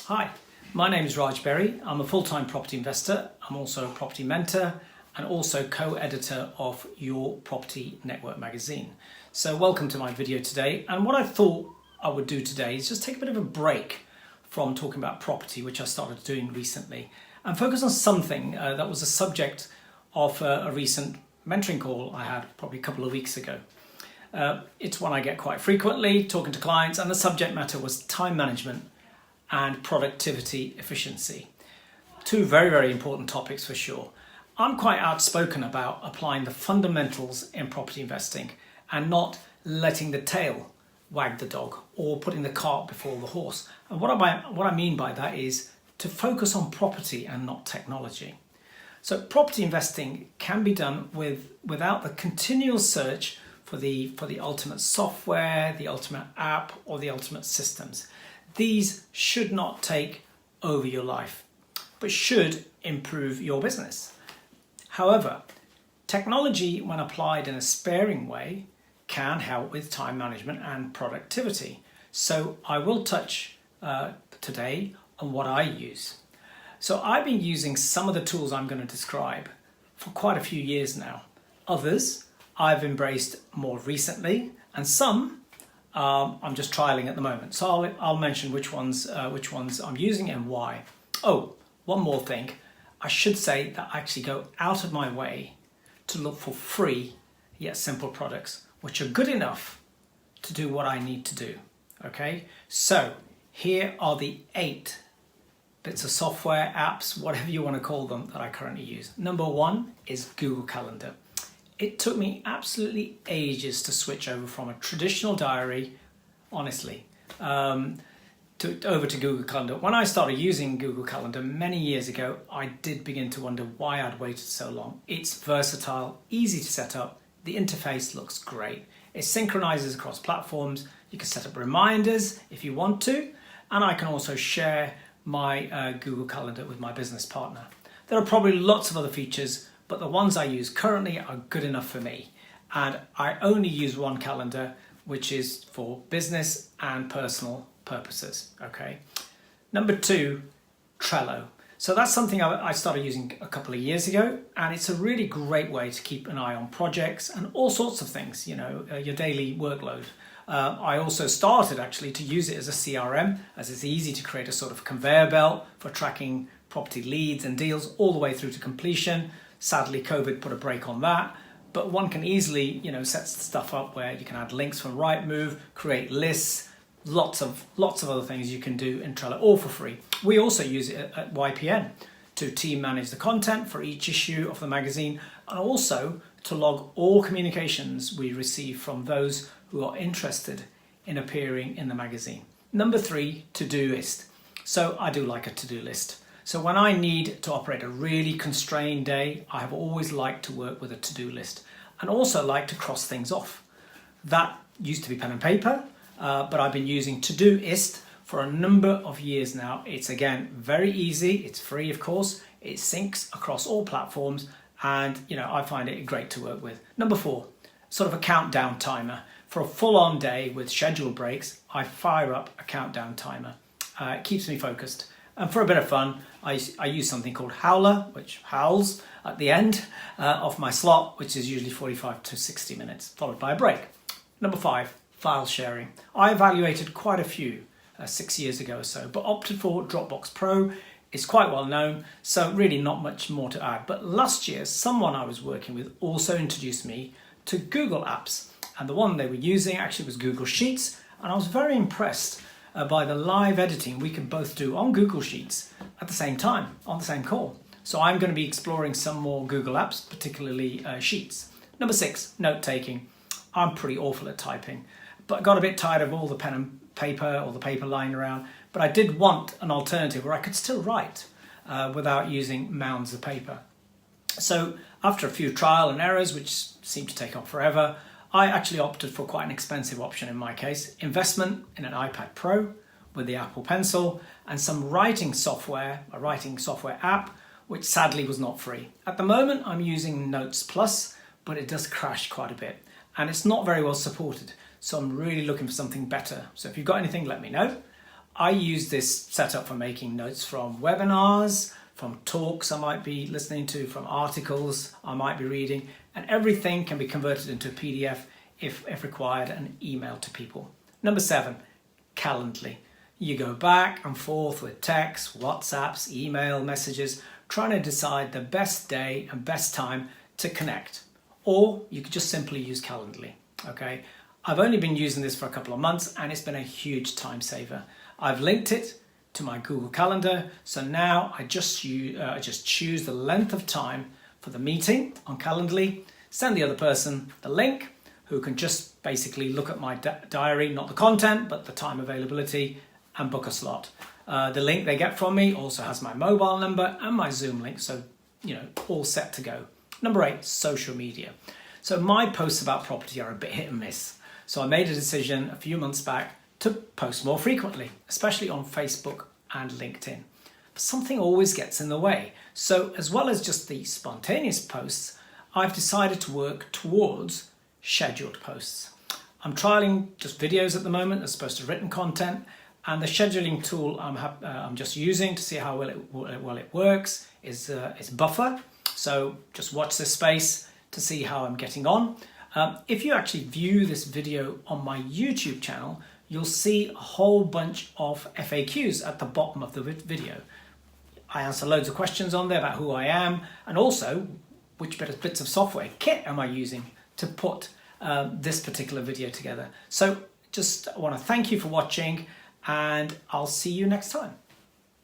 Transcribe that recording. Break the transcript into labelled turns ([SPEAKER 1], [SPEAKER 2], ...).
[SPEAKER 1] Hi, my name is Raj Berry. I'm a full-time property investor. I'm also a property mentor and also co-editor of Your Property Network magazine. So welcome to my video today. And what I thought I would do today is just take a bit of a break from talking about property, which I started doing recently, and focus on something that was a subject of a recent mentoring call I had probably a couple of weeks ago. It's one I get quite frequently, talking to clients, and the subject matter was time management and productivity efficiency. Two very, very important topics for sure. I'm quite outspoken about applying the fundamentals in property investing and not letting the tail wag the dog or putting the cart before the horse. And what I mean by that is to focus on property and not technology. So property investing can be done without the continual search for the ultimate software, the ultimate app, or the ultimate systems. These should not take over your life, but should improve your business. However, technology, when applied in a sparing way, can help with time management and productivity. So I will touch today on what I use. So I've been using some of the tools I'm going to describe for quite a few years now. Others I've embraced more recently, and some I'm just trialing at the moment. So I'll mention which ones I'm using and why. Oh, one more thing. I should say that I actually go out of my way to look for free yet simple products which are good enough to do what I need to do. Okay, so here are the 8 bits of software, apps, whatever you want to call them, that I currently use. Number 1 is Google Calendar. It took me absolutely ages to switch over from a traditional diary, honestly, over to Google Calendar. When I started using Google Calendar many years ago, I did begin to wonder why I'd waited so long. It's versatile, easy to set up. The interface looks great. It synchronizes across platforms. You can set up reminders if you want to, and I can also share my Google Calendar with my business partner. There are probably lots of other features, but the ones I use currently are good enough for me. And I only use one calendar, which is for business and personal purposes, okay? Number 2, Trello. So that's something I started using a couple of years ago, and it's a really great way to keep an eye on projects and all sorts of things, you know, your daily workload. I also started actually to use it as a CRM, as it's easy to create a sort of conveyor belt for tracking property leads and deals all the way through to completion. Sadly, COVID put a brake on that, but one can easily, set stuff up where you can add links from Rightmove, create lists, lots of other things you can do in Trello, all for free. We also use it at YPN to team manage the content for each issue of the magazine, and also to log all communications we receive from those who are interested in appearing in the magazine. Number 3, Todoist. So I do like a to-do list. So when I need to operate a really constrained day, I have always liked to work with a to-do list and also like to cross things off. That used to be pen and paper, but I've been using Todoist for a number of years now. It's again very easy, it's free of course, it syncs across all platforms, and I find it great to work with. Number 4, sort of a countdown timer. For a full-on day with scheduled breaks, I fire up a countdown timer. It keeps me focused. And for a bit of fun, I use something called Howler, which howls at the end of my slot, which is usually 45 to 60 minutes, followed by a break. Number 5, file sharing. I evaluated quite a few 6 years ago or so, but opted for Dropbox Pro. It's quite well known, so really not much more to add. But last year, someone I was working with also introduced me to Google Apps. And the one they were using actually was Google Sheets, and I was very impressed by the live editing we can both do on Google Sheets at the same time, on the same call. So I'm going to be exploring some more Google Apps, particularly Sheets. Number 6, note-taking. I'm pretty awful at typing, but I got a bit tired of all the pen and paper or the paper lying around, but I did want an alternative where I could still write without using mounds of paper. So after a few trial and errors, which seemed to take on forever, I actually opted for quite an expensive option in my case, investment in an iPad Pro with the Apple Pencil and some writing software, a writing software app, which sadly was not free. At the moment, I'm using Notes Plus, but it does crash quite a bit and it's not very well supported. So I'm really looking for something better. So if you've got anything, let me know. I use this setup for making notes from webinars, from talks I might be listening to, from articles I might be reading, and everything can be converted into a PDF if required and emailed to people. Number 7, Calendly. You go back and forth with texts, WhatsApps, email messages, trying to decide the best day and best time to connect. Or you could just simply use Calendly, okay? I've only been using this for a couple of months and it's been a huge time saver. I've linked it to my Google Calendar, so now I just choose the length of time for the meeting on Calendly, send the other person the link, who can just basically look at my diary, not the content, but the time availability, and book a slot. The link they get from me also has my mobile number and my Zoom link, so all set to go. Number 8, social media. So my posts about property are a bit hit and miss. So I made a decision a few months back to post more frequently, especially on Facebook and LinkedIn. But something always gets in the way. So as well as just the spontaneous posts, I've decided to work towards scheduled posts. I'm trialing just videos at the moment as opposed to written content, and the scheduling tool I'm just using to see how well it works is Buffer. So just watch this space to see how I'm getting on. If you actually view this video on my YouTube channel, you'll see a whole bunch of FAQs at the bottom of the video. I answer loads of questions on there about who I am and also which bits of software kit am I using to put this particular video together. So just want to thank you for watching, and I'll see you next time.